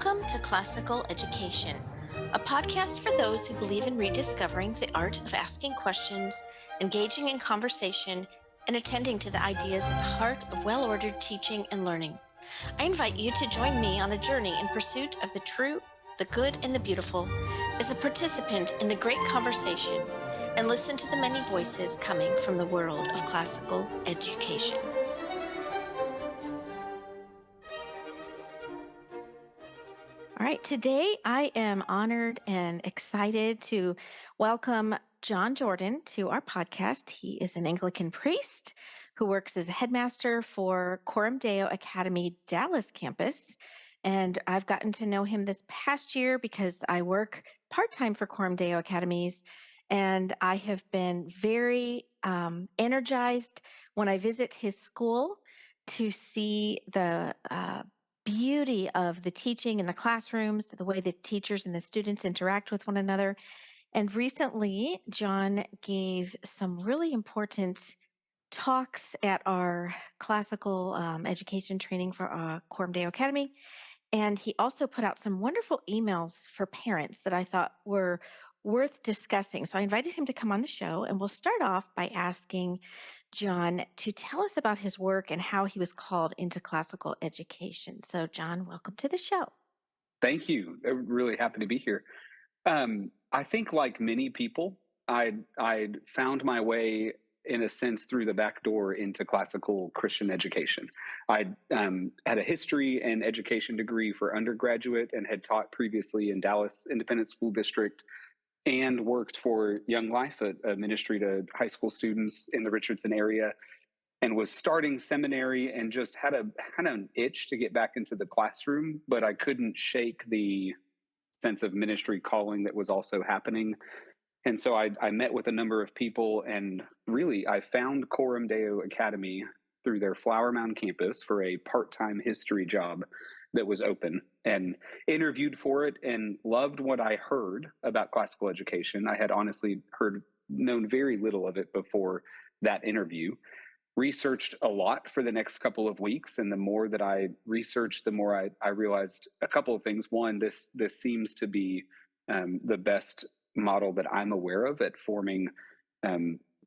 Welcome to Classical Education, a podcast for those who believe in rediscovering the art of asking questions, engaging in conversation, and attending to the ideas at the heart of well-ordered teaching and learning. I invite you to join me on a journey in pursuit of the true, the good, and the beautiful as a participant in the great conversation, and listen to the many voices coming from the world of classical education. All right, today I am honored and excited to welcome John Jordan to our podcast. He is an Anglican priest who works as a headmaster for Coram Deo Academy, Dallas Campus. And I've gotten to know him this past year because I work part-time for Coram Deo Academies. And I have been very energized when I visit his school to see the beauty of the teaching in the classrooms, the way the teachers and the students interact with one another. And recently, John gave some really important talks at our classical education training for Coram Deo Academy. And he also put out some wonderful emails for parents that I thought were worth discussing. So I invited him to come on the show, and we'll start off by asking John to tell us about his work and how he was called into classical education. So, John, welcome to the show. Thank you. I'm really happy to be here. I think, like many people, I found my way, in a sense, through the back door into classical Christian education. I had a history and education degree for undergraduate and had taught previously in Dallas Independent School District and worked for Young Life, a ministry to high school students in the Richardson area, and was starting seminary and just had a kind of an itch to get back into the classroom, but I couldn't shake the sense of ministry calling that was also happening. And so I met with a number of people, and really I found Coram Deo Academy through their Flower Mound campus for a part-time history job that was open, and interviewed for it and loved what I heard about classical education. I had honestly known very little of it before that interview. Researched a lot for the next couple of weeks, and the more that I researched, the more I realized a couple of things. One, this seems to be the best model that I'm aware of at forming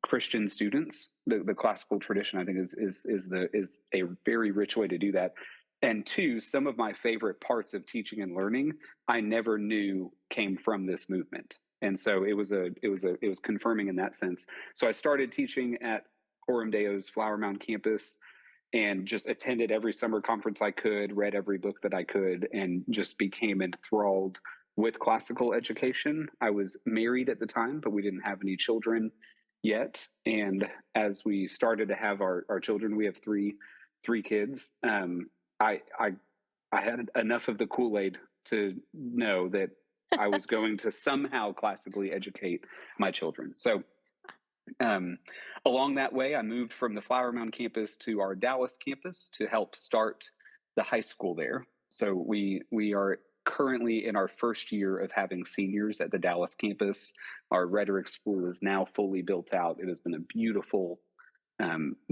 Christian students. The classical tradition, I think, is a very rich way to do that. And two, some of my favorite parts of teaching and learning I never knew came from this movement, and so it was confirming in that sense. So I started teaching at Coram Deo's Flower Mound campus and just attended every summer conference I could, read every book that I could, and just became enthralled with classical education. I was married at the time, but we didn't have any children yet. And as we started to have our children, we have three kids. I had enough of the Kool-Aid to know that I was going to somehow classically educate my children. So along that way, I moved from the Flower Mound campus to our Dallas campus to help start the high school there. So we are currently in our first year of having seniors at the Dallas campus. Our rhetoric school is now fully built out. It has been a beautiful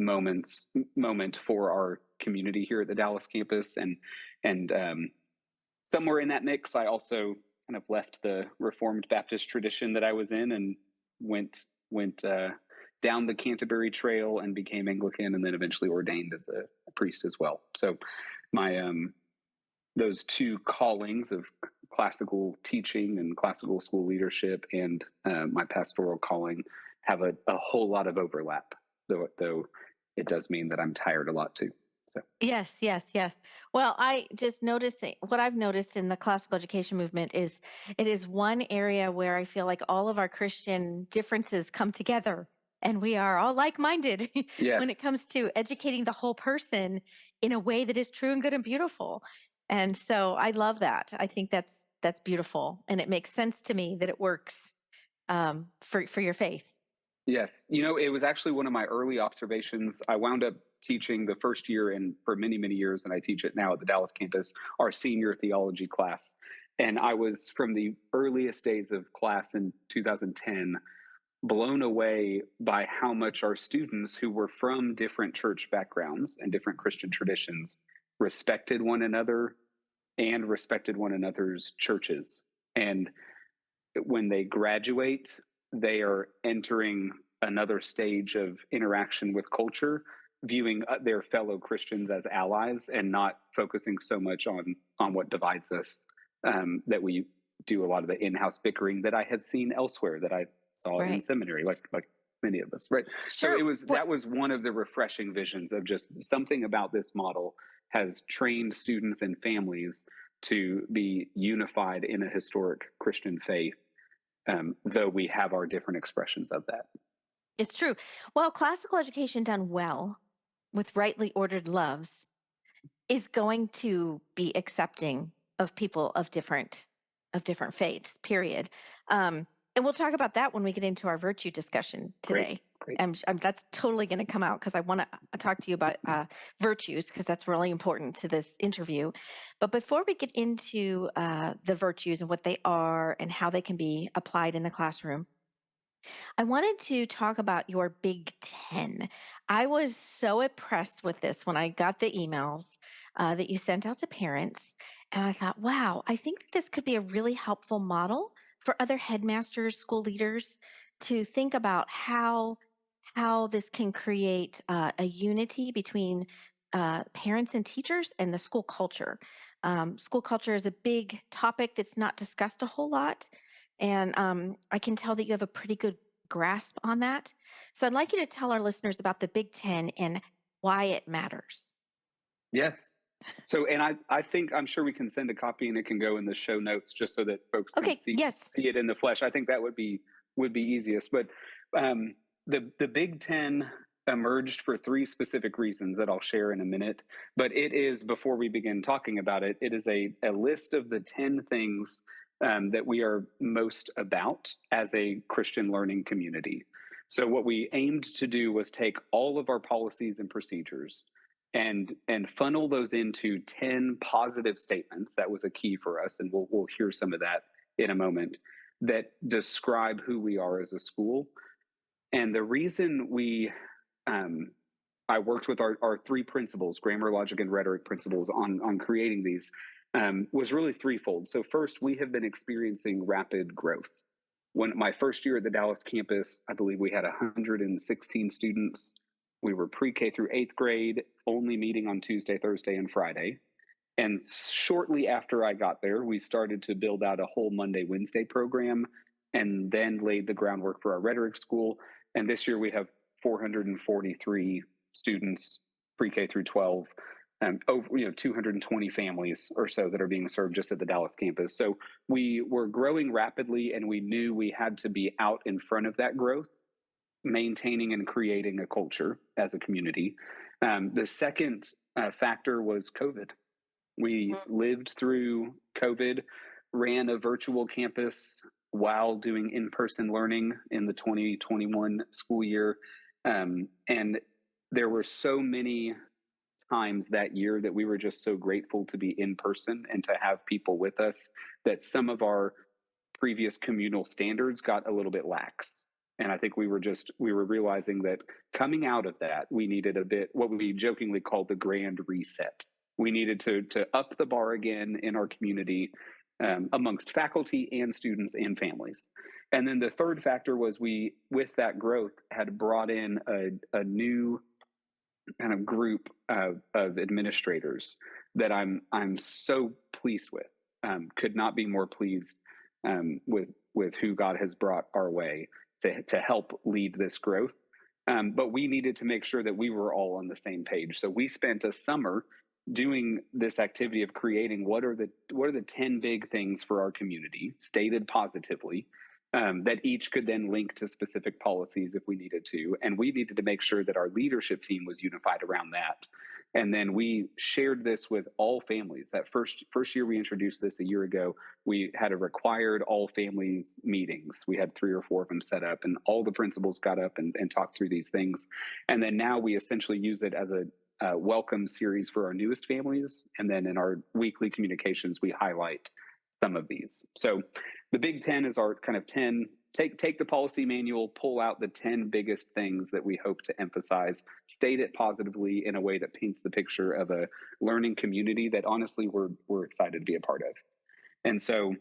moment for our community here at the Dallas campus, and somewhere in that mix, I also kind of left the Reformed Baptist tradition that I was in and went down the Canterbury Trail and became Anglican, and then eventually ordained as a priest as well. So my those two callings of classical teaching and classical school leadership and my pastoral calling have a whole lot of overlap, though it does mean that I'm tired a lot too. So Yes. Well, I just noticed what I've noticed in the classical education movement is it is one area where I feel like all of our Christian differences come together, and we are all like-minded when it yes, comes to educating the whole person in a way that is true and good and beautiful. And so I love that. I think that's beautiful, and it makes sense to me that it works for your faith. yes. It was actually one of my early observations. I wound up teaching the first year, and for many, many years, and I teach it now at the Dallas campus, our senior theology class. And I was, from the earliest days of class in 2010, blown away by how much our students, who were from different church backgrounds and different Christian traditions, respected one another, and respected one another's churches. And when they graduate, they are entering another stage of interaction with culture, viewing their fellow Christians as allies and not focusing so much on what divides us. That we do a lot of the in-house bickering that I have seen elsewhere, that I saw in Right. seminary, like many of us, right? So Sure. that was one of the refreshing visions of just something about this model has trained students and families to be unified in a historic Christian faith, though we have our different expressions of that. It's true. Well, classical education done well with rightly ordered loves is going to be accepting of people of different faiths, period. And we'll talk about that when we get into our virtue discussion Great, today. great. That's totally going to come out because I want to talk to you about virtues because that's really important to this interview. But before we get into the virtues and what they are and how they can be applied in the classroom, I wanted to talk about your Big Ten. I was so impressed with this when I got the emails that you sent out to parents. And I thought, wow, I think that this could be a really helpful model for other headmasters, school leaders to think about how this can create a unity between parents and teachers and the school culture. School culture is a big topic that's not discussed a whole lot. And I can tell that you have a pretty good grasp on that. So I'd like you to tell our listeners about the Big Ten and why it matters. Yes. So, and I think I'm sure we can send a copy and it can go in the show notes just so that folks can Okay, yes. see it in the flesh. I think that would be easiest. But the Big Ten emerged for three specific reasons that I'll share in a minute. But it is, before we begin talking about it, it is a list of the 10 things that we are most about as a Christian learning community. So what we aimed to do was take all of our policies and procedures and funnel those into 10 positive statements. That was a key for us, and we'll hear some of that in a moment, that describe who we are as a school. And the reason I worked with our three principles, grammar, logic, and rhetoric principles, on creating these, was really threefold. So first, we have been experiencing rapid growth. When my first year at the Dallas campus, I believe we had 116 students. We were pre-K through 8th grade, only meeting on Tuesday, Thursday, and Friday. And shortly after I got there, we started to build out a whole Monday, Wednesday program, and then laid the groundwork for our rhetoric school. And this year we have 443 students, pre-K through 12, over 220 families or so that are being served just at the Dallas campus. So we were growing rapidly, and we knew we had to be out in front of that growth, maintaining and creating a culture as a community. The second factor was COVID. We lived through COVID, ran a virtual campus while doing in-person learning in the 2021 school year. And there were so many times that year that we were just so grateful to be in person and to have people with us, that some of our previous communal standards got a little bit lax. And I think we were realizing that coming out of that, we needed a bit, what we jokingly called the grand reset. We needed to up the bar again in our community, amongst faculty and students and families. And then the third factor was, we, with that growth, had brought in a new kind of group of administrators that I'm so pleased with. Could not be more pleased with who God has brought our way to help lead this growth. But we needed to make sure that we were all on the same page. So we spent a summer doing this activity of creating what are the 10 big things for our community, stated positively, that each could then link to specific policies if we needed to. And we needed to make sure that our leadership team was unified around that. And then we shared this with all families. That first year we introduced this a year ago, we had a required all families meetings. We had 3 or 4 of them set up, and all the principals got up and talked through these things. And then now we essentially use it as a welcome series for our newest families. And then in our weekly communications, we highlight some of these. So the Big Ten is our kind of 10 take the policy manual, pull out the 10 biggest things that we hope to emphasize, state it positively in a way that paints the picture of a learning community that honestly we're excited to be a part of. And so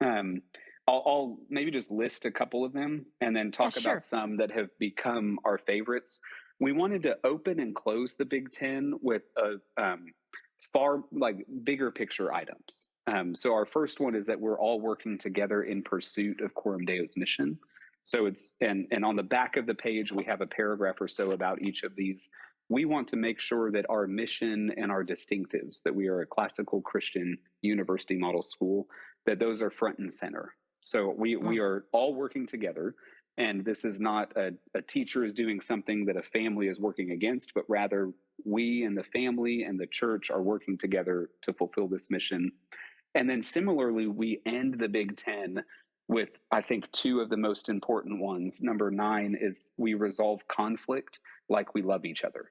um, I'll maybe just list a couple of them and then Yeah, talk about sure. some that have become our favorites. We wanted to open and close the Big Ten with a far like bigger picture items. So our first one is that we're all working together in pursuit of Coram Deo's mission. So it's and on the back of the page we have a paragraph or so about each of these. We want to make sure that our mission and our distinctives, that we are a classical Christian university model school, that those are front and center. So we Mm. are all working together, and this is not a teacher is doing something that a family is working against, but rather we and the family and the church are working together to fulfill this mission. And then similarly, we end the Big Ten with, I think, two of the most important ones. Number 9 is we resolve conflict like we love each other.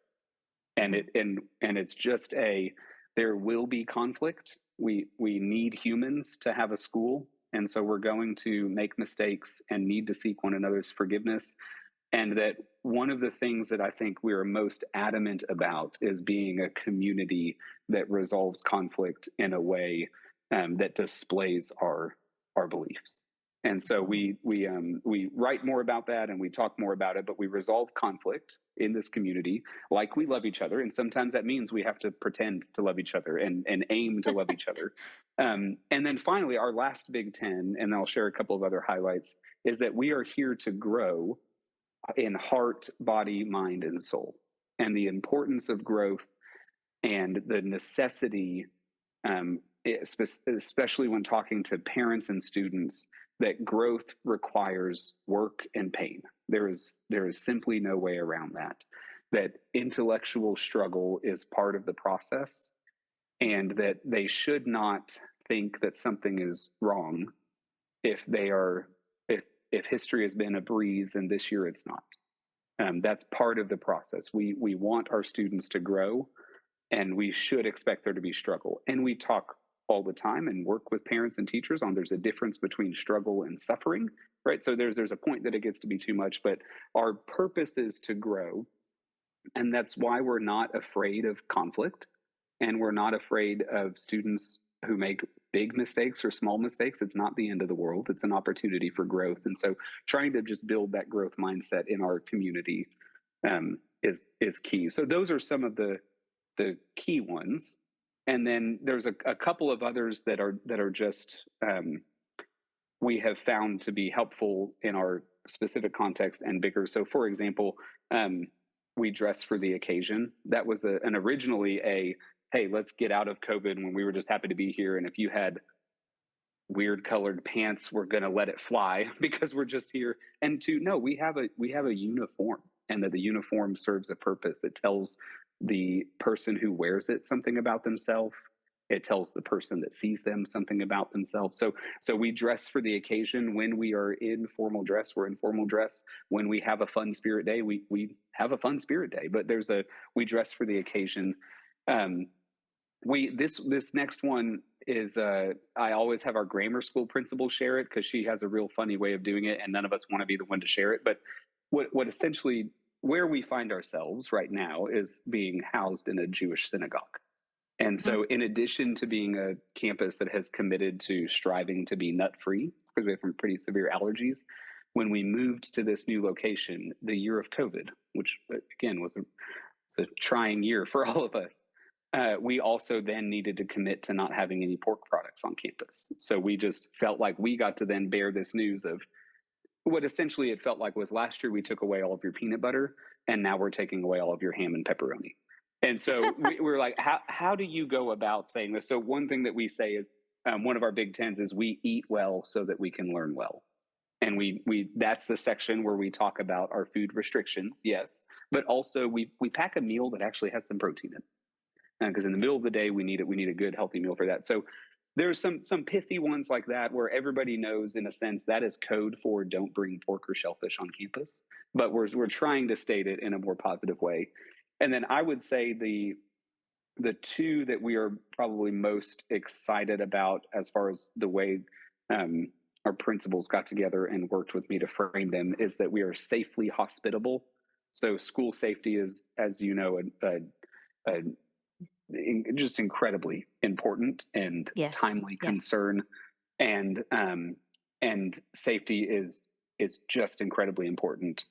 And Mm. it's just there will be conflict. We need humans to have a school, and so we're going to make mistakes and need to seek one another's forgiveness. And that one of the things that I think we are most adamant about is being a community that resolves conflict in a way that displays our beliefs. And so we write more about that and we talk more about it, but we resolve conflict in this community like we love each other. And sometimes that means we have to pretend to love each other and aim to love each other. And then finally, our last Big Ten, and I'll share a couple of other highlights, is that we are here to grow in heart, body, mind, and soul, and the importance of growth and the necessity, especially when talking to parents and students, that growth requires work and pain. There is simply no way around that. That intellectual struggle is part of the process, and that they should not think that something is wrong if they are if history has been a breeze and this year it's not. That's part of the process. We want our students to grow, and we should expect there to be struggle. And we talk all the time and work with parents and teachers on there's a difference between struggle and suffering, right? So there's a point that it gets to be too much, but our purpose is to grow, and that's why we're not afraid of conflict, and we're not afraid of students who make big mistakes or small mistakes. It's not the end of the world. It's an opportunity for growth. And so trying to just build that growth mindset in our community is key. So those are some of the key ones. And then there's a couple of others that are just we have found to be helpful in our specific context and bigger. So for example, we dress for the occasion. That was an originally a hey, let's get out of COVID when we were just happy to be here. And if you had weird colored pants, we're going to let it fly because we're just here. And to no, we have a uniform, and that the uniform serves a purpose. It tells the person who wears it something about themselves. It tells the person that sees them something about themselves. So we dress for the occasion. When we are in formal dress, we're in formal dress. When we have a fun spirit day, we have a fun spirit day. But we dress for the occasion. This next one is I always have our grammar school principal share it because she has a real funny way of doing it, and none of us want to be the one to share it. But what essentially where we find ourselves right now is being housed in a Jewish synagogue. And Mm. so, in addition to being a campus that has committed to striving to be nut free, because we have some pretty severe allergies, when we moved to this new location, the year of COVID, which again it's a trying year for all of us, we also then needed to commit to not having any pork products on campus. So we just felt like we got to then bear this news of what essentially it felt like was last year we took away all of your peanut butter, and now we're taking away all of your ham and pepperoni. And so we're like, how do you go about saying this? So one thing that we say is one of our Big Tens is we eat well so that we can learn well. And we that's the section where we talk about our food restrictions, yes, but also we pack a meal that actually has some protein in it, because in the middle of the day we need a good healthy meal for that. So there's some pithy ones like that where everybody knows in a sense that is code for don't bring pork or shellfish on campus, but we're trying to state it in a more positive way. And then I would say the two that we are probably most excited about as far as the way our principals got together and worked with me to frame them is that we are safely hospitable. So school safety is, as you know, just incredibly important and Yes. timely Yes. concern, and safety is just incredibly important,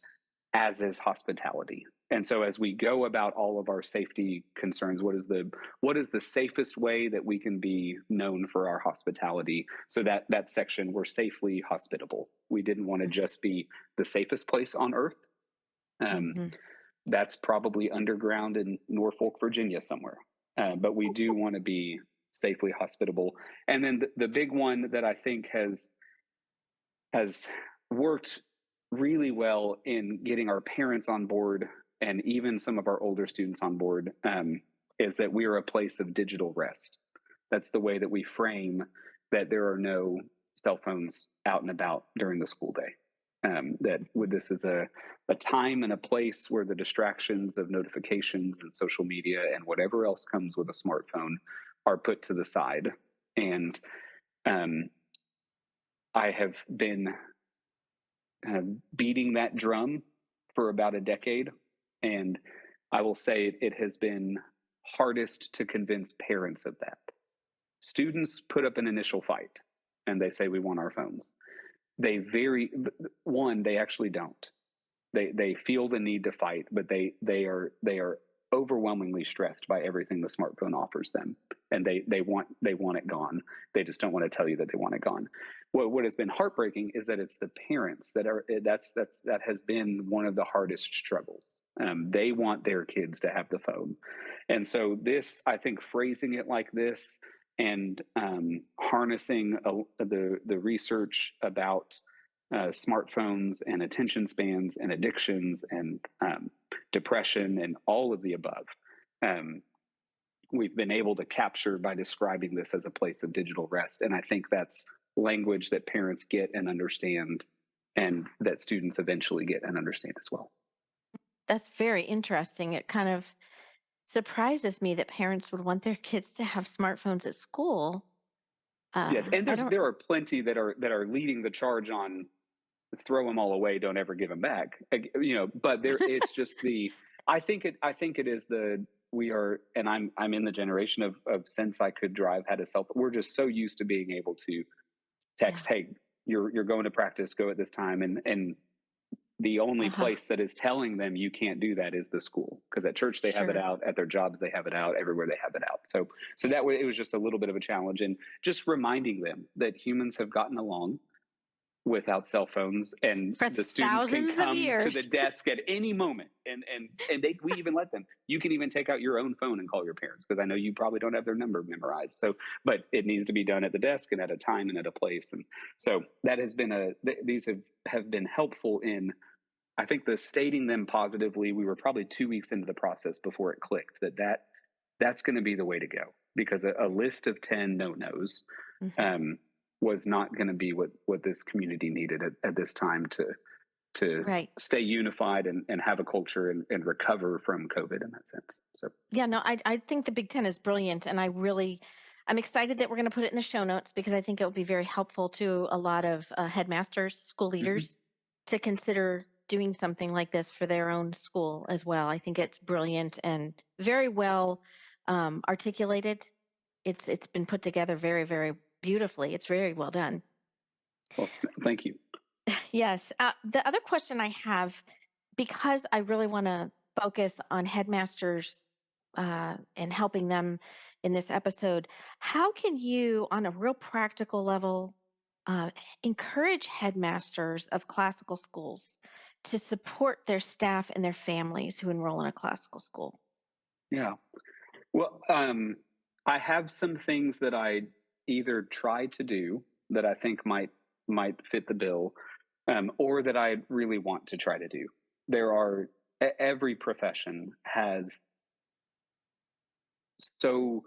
as is hospitality. And so as we go about all of our safety concerns, what is the safest way that we can be known for our hospitality? So that section, we're safely hospitable. We didn't want to just be the safest place on earth. Mm-hmm. That's probably underground in Norfolk, Virginia somewhere. But we do want to be safely hospitable. And then the big one that I think has worked really well in getting our parents on board and even some of our older students on board, is that we are a place of digital rest. That's the way that we frame that there are no cell phones out and about during the school day. This is a time and a place where the distractions of notifications and social media and whatever else comes with a smartphone are put to the side. And I have been beating that drum for about a decade, and I will say it has been hardest to convince parents of that. Students put up an initial fight and they say, we want our phones. They actually don't. They feel the need to fight, but they are overwhelmingly stressed by everything the smartphone offers them, and they want it gone. They just don't want to tell you that they want it gone. What has been heartbreaking is that it's the parents that has been one of the hardest struggles. They want their kids to have the phone, and so this, I think, phrasing it like this and harnessing the research about smartphones and attention spans and addictions and depression and all of the above, we've been able to capture by describing this as a place of digital rest. And I think that's language that parents get and understand, and that students eventually get and understand as well. That's very interesting. It kind of surprises me that parents would want their kids to have smartphones at school. Yes, and I don't, there are plenty that are leading the charge on throw them all away, don't ever give them back. But it's just I think it is we are, and I'm in the generation of since I could drive, had a cell phone. We're just so used to being able to yeah. text, hey, you're going to practice, go at this time, and the only Uh-huh. place that is telling them you can't do that is the school, because at church they have it Sure. out, at their jobs they have it out, everywhere they have it out. So that way it was just a little bit of a challenge, and just reminding them that humans have gotten along without cell phones, and For the students can thousands of come to the years. desk at any moment, and we even let them, you can even take out your own phone and call your parents, because I know you probably don't have their number memorized, but it needs to be done at the desk and at a time and at a place. And so that has been these have been helpful in, I think, the stating them positively. We were probably 2 weeks into the process before it clicked that's going to be the way to go, because a list of 10 no-nos Mhm. um, was not going to be what this community needed at this time to Right. stay unified and have a culture and recover from COVID in that sense. So Yeah, no, I think the Big Ten is brilliant, and I'm excited that we're going to put it in the show notes because I think it will be very helpful to a lot of headmasters, school mhm. leaders, to consider doing something like this for their own school as well. I think it's brilliant and very well articulated. It's been put together very, very beautifully. It's very well done. Well, thank you. Yes. The other question I have, because I really want to focus on headmasters and helping them in this episode, how can you, on a real practical level, uh, encourage headmasters of classical schools to support their staff and their families who enroll in a classical school? Yeah. Well, I have some things that I either try to do that I think might fit the bill, or that I really want to try to do. There are every profession has so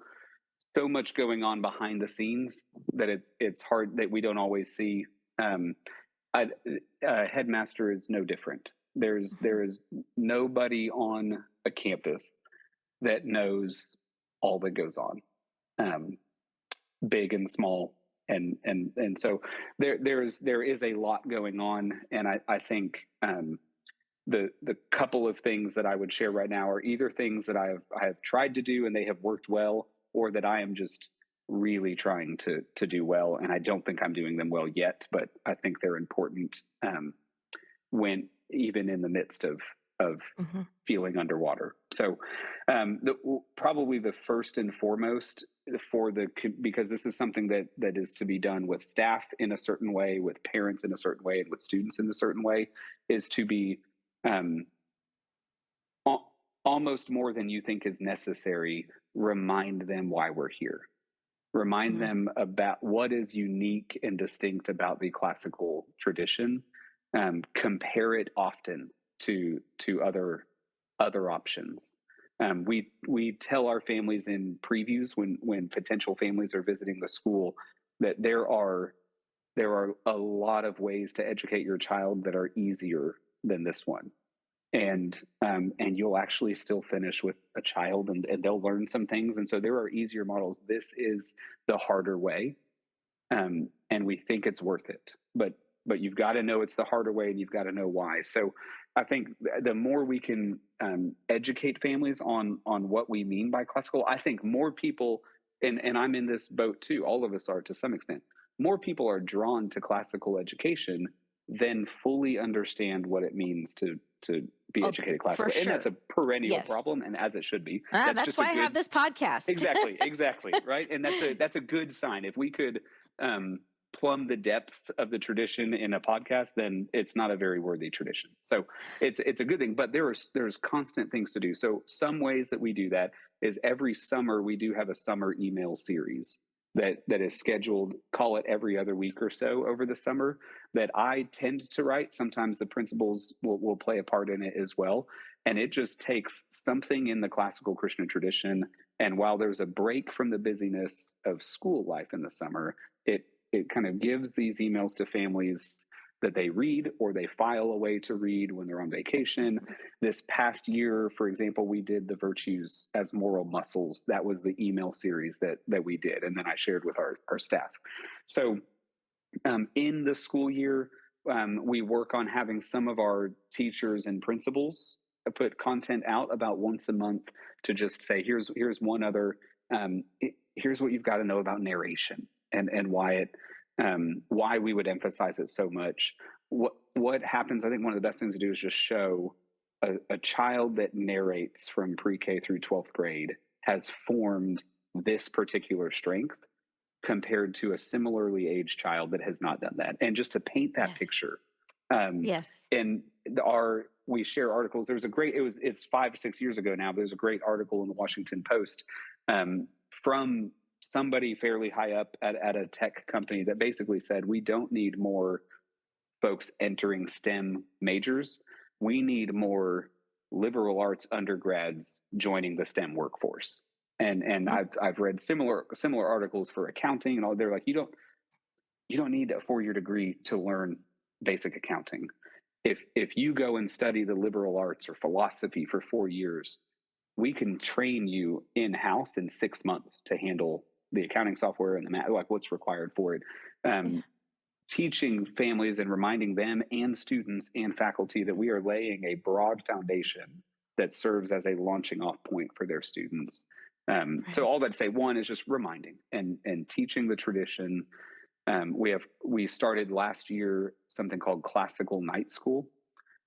so much going on behind the scenes that it's hard, that we don't always see. Um, a headmaster is no different. Mhm. There is nobody on a campus that knows all that goes on, um, big and small. And so there is a lot going on, and I think the couple of things that I would share right now are either things that I have tried to do and they have worked well, or that I am just really trying to do well, and I don't think I'm doing them well yet, but I think they're important when even in the midst of Mm-hmm. feeling underwater. So probably the first and foremost because this is something that is to be done with staff in a certain way, with parents in a certain way, and with students in a certain way, is to be um, almost more than you think is necessary, remind them why we're here. Remind Mm-hmm. them about what is unique and distinct about the classical tradition. Compare it often to other options. We tell our families in previews when potential families are visiting the school that there are a lot of ways to educate your child that are easier than this one, and you'll actually still finish with a child, and they'll learn some things, and so there are easier models. This is the harder way, and we think it's worth it, but you've got to know it's the harder way, and you've got to know why. So I think the more we can educate families on what we mean by classical, I think more people, and I'm in this boat too, all of us are to some extent, more people are drawn to classical education than fully understand what it means to be Oh, educated for classically. And that's a sure. perennial Yes. problem, and as it should be. Ah, That's that's just a why I have good this podcast. exactly, right? And that's a good sign. If we could plumb the depths of the tradition in a podcast, then it's not a very worthy tradition. So it's a good thing, but there's constant things to do. So some ways that we do that is every summer we do have a summer email series that is scheduled, call it every other week or so over the summer, that I tend to write. Sometimes the principals will play a part in it as well. And it just takes something in the classical Christian tradition. And while there's a break from the busyness of school life in the summer, it kind of gives these emails to families that they read or they file away to read when they're on vacation. This past year, for example, we did the virtues as moral muscles. That was the email series that we did, and then I shared with our staff. So in the school year, we work on having some of our teachers and principals put content out about once a month to just say, here's one other, here's what you've got to know about narration, and why we would emphasize it so much. What happens? I think one of the best things to do is just show a child that narrates from pre-K through 12th grade has formed this particular strength compared to a similarly aged child that has not done that, and just to paint that Yes. picture. Yes. And we share articles. It's 5 or 6 years ago now, but there's a great article in the Washington Post from somebody fairly high up at a tech company that basically said, we don't need more folks entering STEM majors. We need more liberal arts undergrads joining the STEM workforce. And I've read similar articles for accounting and all. They're like, you don't need a 4-year degree to learn basic accounting. If you go and study the liberal arts or philosophy for 4 years, we can train you in-house in 6 months to handle the accounting software and the math, like what's required for it. Teaching families and reminding them and students and faculty that we are laying a broad foundation that serves as a launching off point for their students. So all that to say, one is just reminding and teaching the tradition. We started last year something called Classical Night School,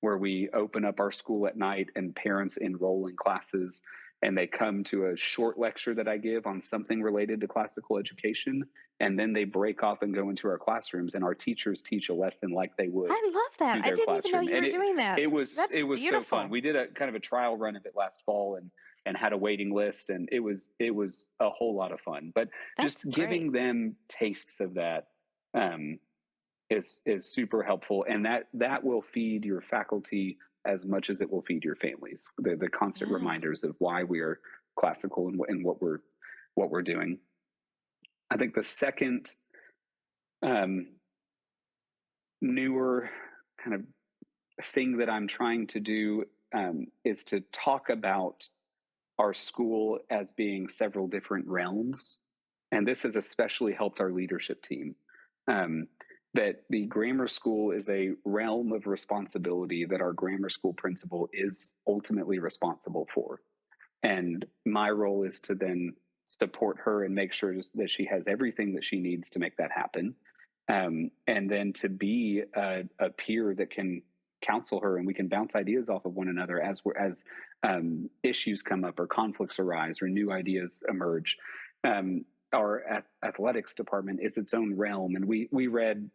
where we open up our school at night and parents enroll in classes, and they come to a short lecture that I give on something related to classical education, and then they break off and go into our classrooms, and our teachers teach a lesson like they would I love that. to I their didn't even know classroom. you And were doing that. it was That's so fun. beautiful. We did a kind of a trial run of it last fall, and had a waiting list, and it was a whole lot of fun. But That's just great. giving them tastes of that is super helpful, and that will feed your faculty as much as it will feed your families. The constant Yes. reminders of why we are classical and what we're doing. I think the second newer kind of thing that I'm trying to do is to talk about our school as being several different realms. and this has especially helped our leadership team, um, that the grammar school is a realm of responsibility that our grammar school principal is ultimately responsible for. And my role is to then support her and make sure that she has everything that she needs to make that happen. And then to be a peer that can counsel her, and we can bounce ideas off of one another as issues come up or conflicts arise or new ideas emerge. Our athletics department is its own realm, and we read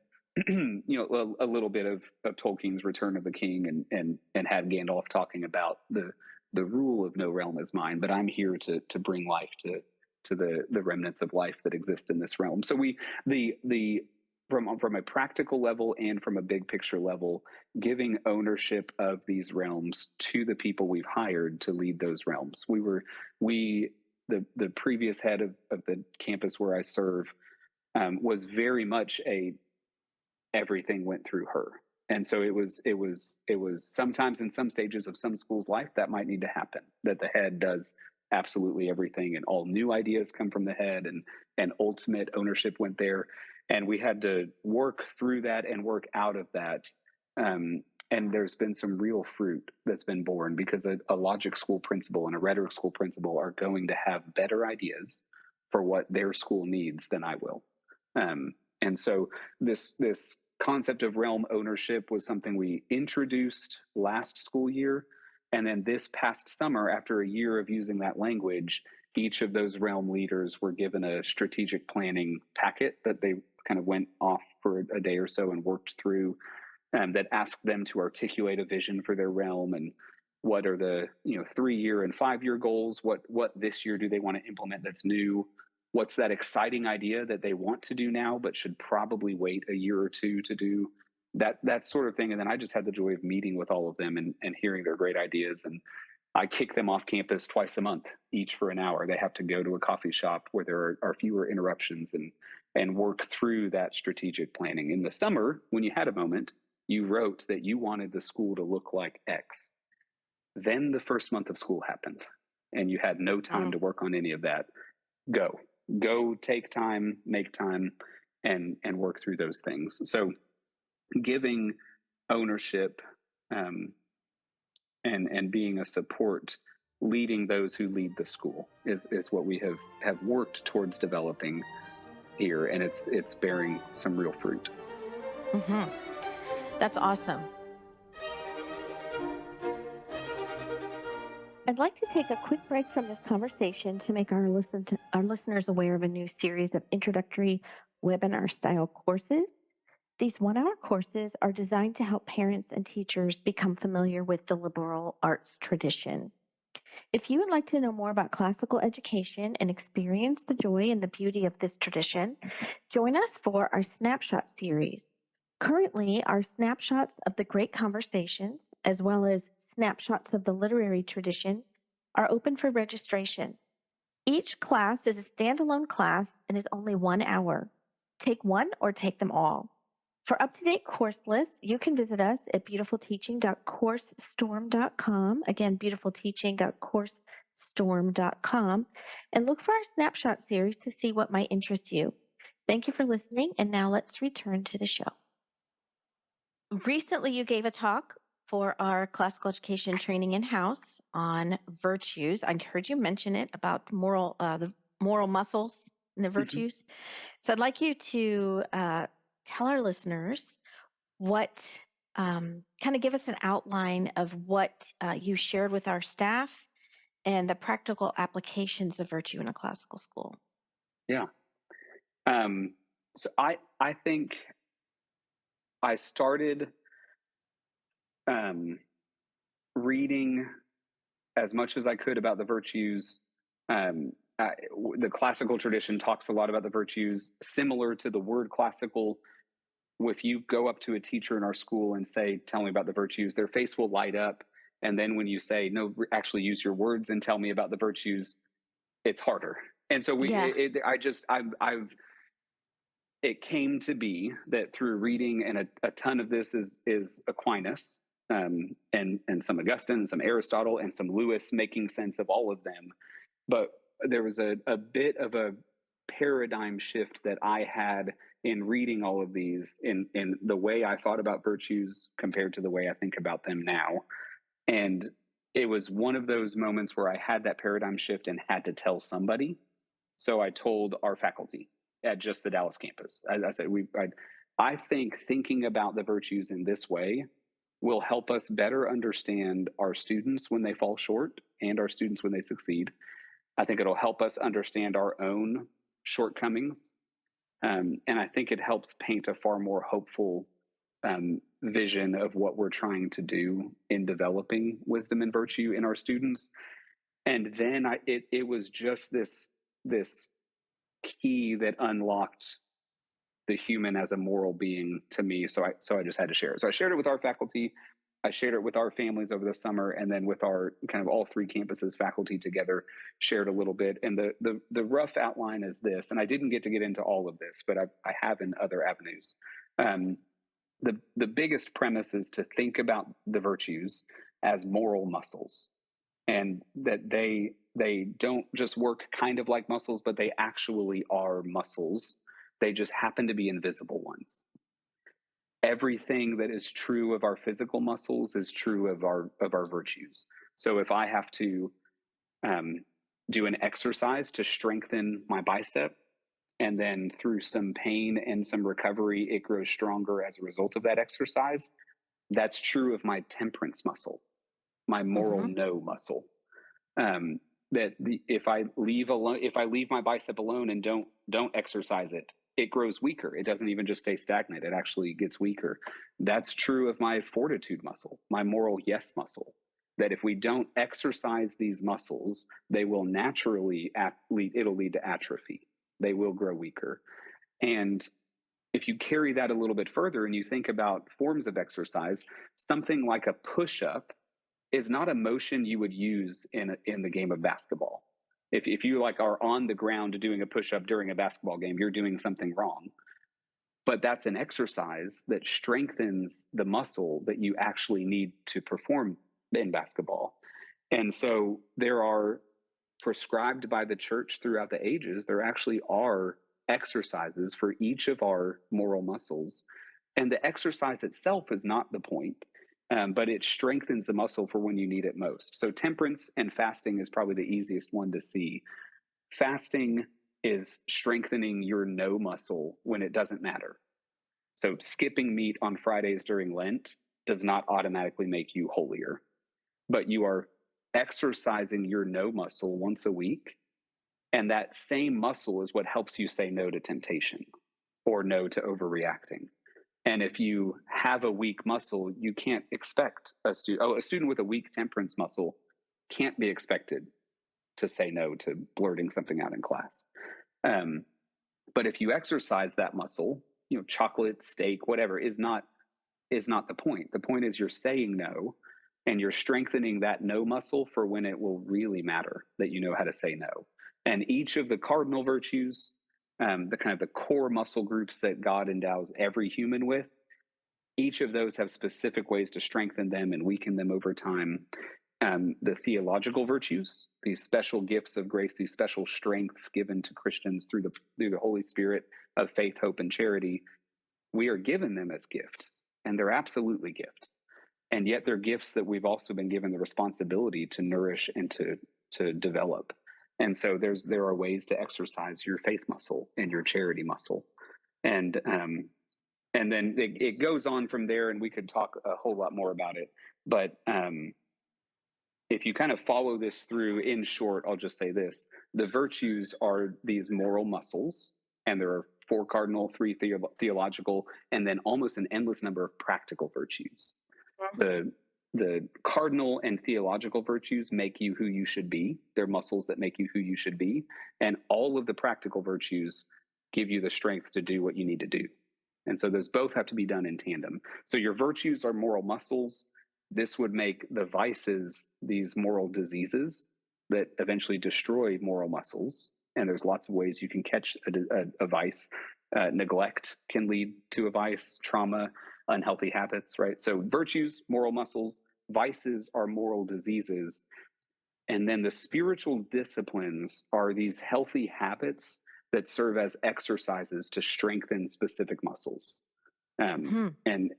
a little bit of Tolkien's Return of the King, and had Gandalf talking about the rule of no realm is mine, but I'm here to bring life to the remnants of life that exist in this realm. So the from a practical level and from a big picture level, giving ownership of these realms to the people we've hired to lead those realms. The previous head of the campus where I serve was very much everything went through her. And so it was sometimes in some stages of some school's life that might need to happen, that the head does absolutely everything and all new ideas come from the head, and ultimate ownership went there. And we had to work through that and work out of that. And there's been some real fruit that's been born, because a logic school principal and a rhetoric school principal are going to have better ideas for what their school needs than I will. And so this concept of realm ownership was something we introduced last school year. And then this past summer, after a year of using that language, each of those realm leaders were given a strategic planning packet that they kind of went off for a day or so and worked through, that asked them to articulate a vision for their realm, and what are the 3-year and 5-year goals, what this year do they want to implement that's new, what's that exciting idea that they want to do now but should probably wait a year or two to do, that sort of thing. And then I just had the joy of meeting with all of them and hearing their great ideas. And I kick them off campus twice a month, each for an hour. They have to go to a coffee shop where there are fewer interruptions, and work through that strategic planning. In the summer, when you had a moment, you wrote that you wanted the school to look like X. Then the first month of school happened, and you had no time to work on any of that. Go take time, make time, and work through those things. So giving ownership, and being a support, leading those who lead the school is what we have worked towards developing here, and it's bearing some real fruit. Mm-hmm. That's awesome. I'd like to take a quick break from this conversation to make our listeners aware of a new series of introductory webinar-style courses. These one-hour courses are designed to help parents and teachers become familiar with the liberal arts tradition. If you would like to know more about classical education and experience the joy and the beauty of this tradition, join us for our Snapshot series. Currently, our snapshots of the great conversations, as well as snapshots of the literary tradition, are open for registration. Each class is a standalone class and is only 1 hour. Take one or take them all. For up-to-date course lists, you can visit us at beautifulteaching.coursestorm.com. Again, beautifulteaching.coursestorm.com, and look for our snapshot series to see what might interest you. Thank you for listening, and now let's return to the show. Recently, you gave a talk for our classical education training in-house on virtues. I heard you mention it about the moral muscles and the virtues. So I'd like you to tell our listeners what, kind of give us an outline of what you shared with our staff and the practical applications of virtue in a classical school. Yeah. So I think I started reading as much as I could about the virtues. The classical tradition talks a lot about the virtues, similar to the word classical. If you go up to a teacher in our school and say, "Tell me about the virtues," their face will light up. And then when you say, "No, actually use your words and tell me about the virtues," it's harder. And so it came to be that through reading, and a ton of this is Aquinas, and some Augustine, and some Aristotle, and some Lewis, making sense of all of them. But there was a bit of paradigm shift that I had in reading all of these, in the way I thought about virtues compared to the way I think about them now. And it was one of those moments where I had that paradigm shift and had to tell somebody. So I told our faculty at just the Dallas campus. I said, I think thinking about the virtues in this way will help us better understand our students when they fall short and our students when they succeed. I think it'll help us understand our own shortcomings. And I think it helps paint a far more hopeful vision of what we're trying to do in developing wisdom and virtue in our students. And then it was just this key that unlocked the human as a moral being to me. So I just had to share it. So I shared it with our faculty. I shared it with our families over the summer, and then with our kind of all three campuses faculty together, shared a little bit. And the rough outline is this, and I didn't get into all of this, but I have in other avenues. The biggest premise is to think about the virtues as moral muscles, and that they don't just work kind of like muscles, but they actually are muscles. They just happen to be invisible ones. Everything that is true of our physical muscles is true of our virtues. So if I have to do an exercise to strengthen my bicep, and then through some pain and some recovery, it grows stronger as a result of that exercise, that's true of my temperance muscle, my moral Mm-hmm. no muscle. If I leave my bicep alone and don't exercise it, it grows weaker. It doesn't even just stay stagnant. It actually gets weaker. That's true of my fortitude muscle, my moral yes muscle. That if we don't exercise these muscles, they will naturally it'll lead to atrophy. They will grow weaker. And if you carry that a little bit further and you think about forms of exercise, something like a push-up is not a motion you would use in the game of basketball. If you like are on the ground doing a push-up during a basketball game, you're doing something wrong. But that's an exercise that strengthens the muscle that you actually need to perform in basketball. And so there are, prescribed by the church throughout the ages, there actually are exercises for each of our moral muscles. And the exercise itself is not the point, but it strengthens the muscle for when you need it most. So temperance and fasting is probably the easiest one to see. Fasting is strengthening your no muscle when it doesn't matter. So skipping meat on Fridays during Lent does not automatically make you holier, but you are exercising your no muscle once a week. And that same muscle is what helps you say no to temptation or no to overreacting. And if you have a weak muscle, you can't expect a student with a weak temperance muscle can't be expected to say no to blurting something out in class. But if you exercise that muscle, chocolate, steak, whatever is not the point. The point is you're saying no, and you're strengthening that no muscle for when it will really matter that you know how to say no. And each of the cardinal virtues, the kind of the core muscle groups that God endows every human with, each of those have specific ways to strengthen them and weaken them over time. The theological virtues, these special gifts of grace, these special strengths given to Christians through the Holy Spirit of faith, hope, and charity, we are given them as gifts, and they're absolutely gifts. And yet they're gifts that we've also been given the responsibility to nourish and to develop. And so there are ways to exercise your faith muscle and your charity muscle. And then it goes on from there, and we could talk a whole lot more about it. But if you kind of follow this through, in short, I'll just say this: the virtues are these moral muscles, and there are 4 cardinal, 3 theological, and then almost an endless number of practical virtues. The cardinal and theological virtues make you who you should be. They're muscles that make you who you should be. And all of the practical virtues give you the strength to do what you need to do. And so those both have to be done in tandem. So your virtues are moral muscles. This would make the vices these moral diseases that eventually destroy moral muscles. And there's lots of ways you can catch a vice. Neglect can lead to a vice, trauma, unhealthy habits, right? So virtues, moral muscles, vices are moral diseases. And then the spiritual disciplines are these healthy habits that serve as exercises to strengthen specific muscles. Hmm. And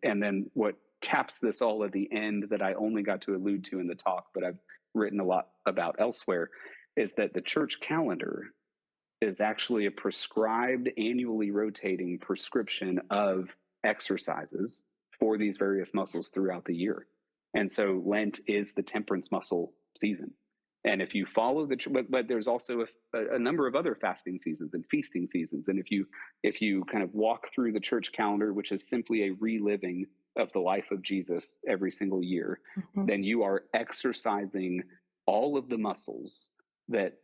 then what caps this all at the end that I only got to allude to in the talk, but I've written a lot about elsewhere, is that the church calendar is actually a prescribed, annually rotating prescription of exercises for these various muscles throughout the year. And so Lent is the temperance muscle season. And if you follow but there's also a number of other fasting seasons and feasting seasons. And if you kind of walk through the church calendar, which is simply a reliving of the life of Jesus every single year, Mm-hmm. then you are exercising all of the muscles that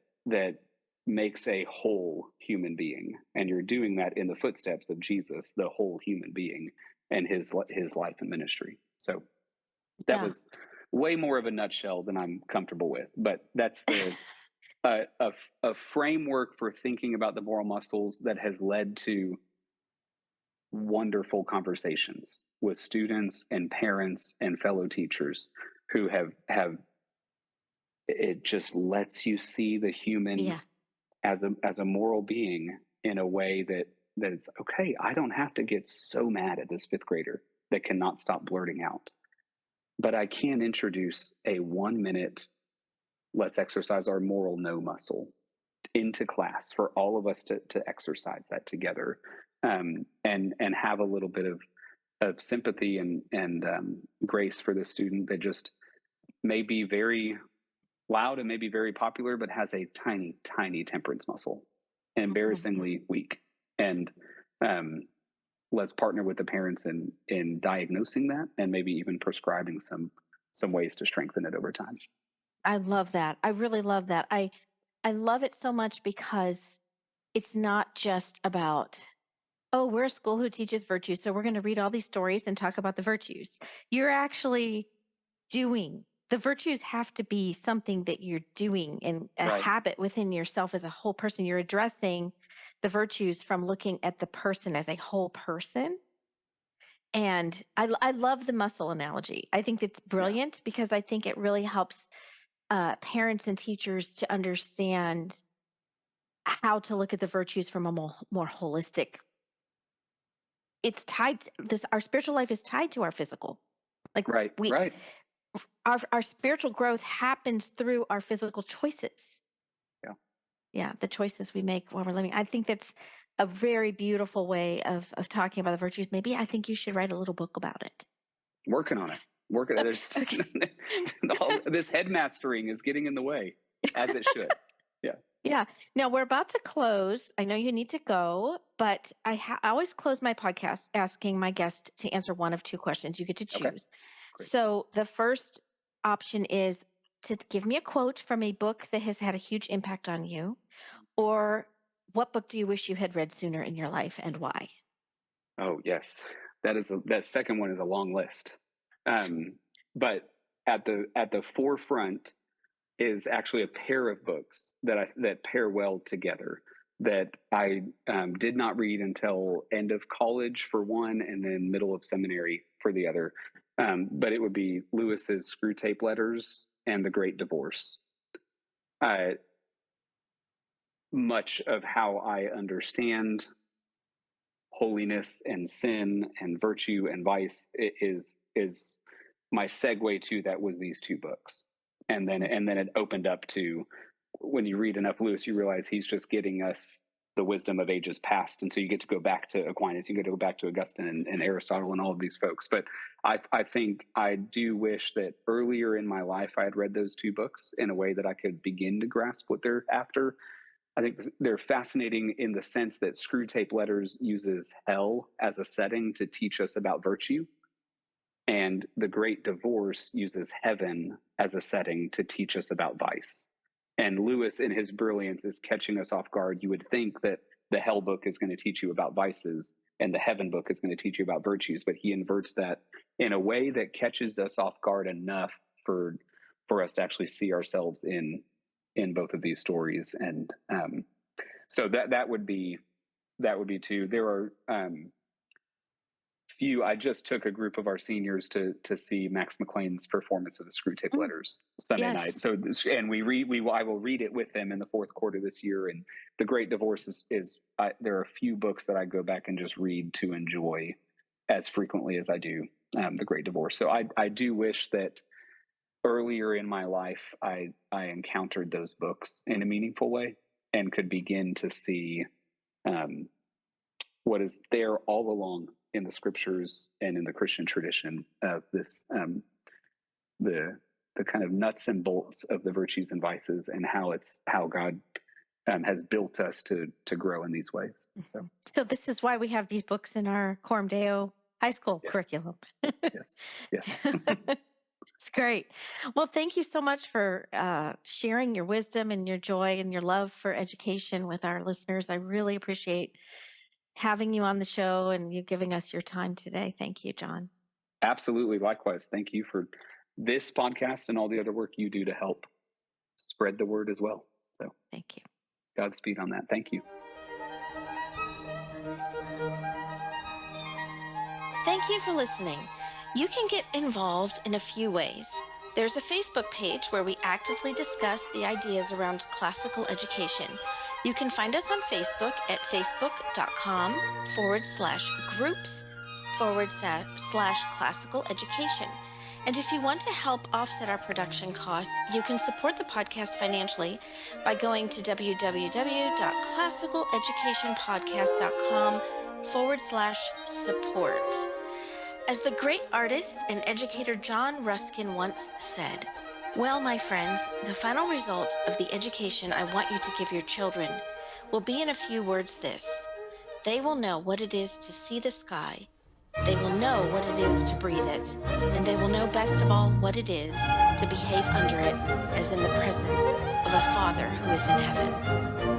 makes a whole human being, and you're doing that in the footsteps of Jesus, the whole human being, and his life and ministry. So that was way more of a nutshell than I'm comfortable with, but that's the a framework for thinking about the moral muscles that has led to wonderful conversations with students and parents and fellow teachers who have it just lets you see the human as a moral being in a way that it's okay. I don't have to get so mad at this fifth grader that cannot stop blurting out, but I can introduce a 1 minute let's exercise our moral no muscle into class for all of us to exercise that together, and have a little bit of sympathy and grace for the student that just may be very loud and maybe very popular, but has a tiny temperance muscle, embarrassingly weak. And let's partner with the parents in diagnosing that and maybe even prescribing some ways to strengthen it over time. I love that. I really love that. I love it so much because it's not just about, oh, we're a school who teaches virtues, so we're going to read all these stories and talk about the virtues. You're actually doing. The virtues have to be something that you're doing and a Right. habit within yourself as a whole person. You're addressing the virtues from looking at the person as a whole person. And I love the muscle analogy. I think it's Yeah. brilliant because I think it really helps parents and teachers to understand how to look at the virtues from a more holistic. It's tied to this. Our spiritual life is tied to our physical. Like Right. we, Right. our spiritual growth happens through our physical choices. Yeah. Yeah, the choices we make while we're living. I think that's a very beautiful way of talking about the virtues. Maybe I think you should write a little book about it. Working on it. There's Okay. this headmastering is getting in the way, as it should. Yeah. Yeah. Now we're about to close. I know you need to go, but I always close my podcast asking my guest to answer one of two questions. You get to Okay. choose. Great. So the first option is to give me a quote from a book that has had a huge impact on you, or what book do you wish you had read sooner in your life and why? Oh yes, that second one is a long list, but at the forefront is actually a pair of books that pair well together that I did not read until end of college for one, and then middle of seminary for the other. But it would be Lewis's Screw Tape Letters and The Great Divorce. Uh, much of how I understand holiness and sin and virtue and vice is my segue to that was these two books, and then it opened up to, when you read enough Lewis, you realize he's just getting us the wisdom of ages past, and so you get to go back to Aquinas, you get to go back to Augustine and Aristotle and all of these folks. But I think I do wish that earlier in my life I had read those two books in a way that I could begin to grasp what they're after. I think they're fascinating in the sense that Screw Tape Letters uses hell as a setting to teach us about virtue, and The Great Divorce uses heaven as a setting to teach us about vice. And Lewis, in his brilliance, is catching us off guard. You would think that the hell book is going to teach you about vices and the heaven book is going to teach you about virtues, but he inverts that in a way that catches us off guard enough for us to actually see ourselves in both of these stories. And so that would be two. There are I just took a group of our seniors to see Max McLean's performance of the Screwtape Mm, Letters Sunday night. yes. So and I will read it with them in the fourth quarter this year. And The Great Divorce there are a few books that I go back and just read to enjoy as frequently as I do The Great Divorce. So I do wish that earlier in my life I encountered those books in a meaningful way and could begin to see um, what is there all along in the scriptures and in the Christian tradition of this the kind of nuts and bolts of the virtues and vices, and how God has built us to grow in these ways. So So this is why we have these books in our Coram Deo high school yes, curriculum. yes. It's great. Well, thank you so much for sharing your wisdom and your joy and your love for education with our listeners. I really appreciate having you on the show and you giving us your time today. Thank you, John. Absolutely. Likewise. Thank you for this podcast and all the other work you do to help spread the word as well. So Thank you. Godspeed on that. Thank you. Thank you for listening. You can get involved in a few ways. There's a Facebook page where we actively discuss the ideas around classical education. You can find us on Facebook at facebook.com/groups/classical education. And if you want to help offset our production costs, you can support the podcast financially by going to www.classicaleducationpodcast.com/support. As the great artist and educator John Ruskin once said, "Well, my friends, the final result of the education I want you to give your children will be in a few words this: they will know what it is to see the sky, they will know what it is to breathe it, and they will know best of all what it is to behave under it as in the presence of a Father who is in heaven."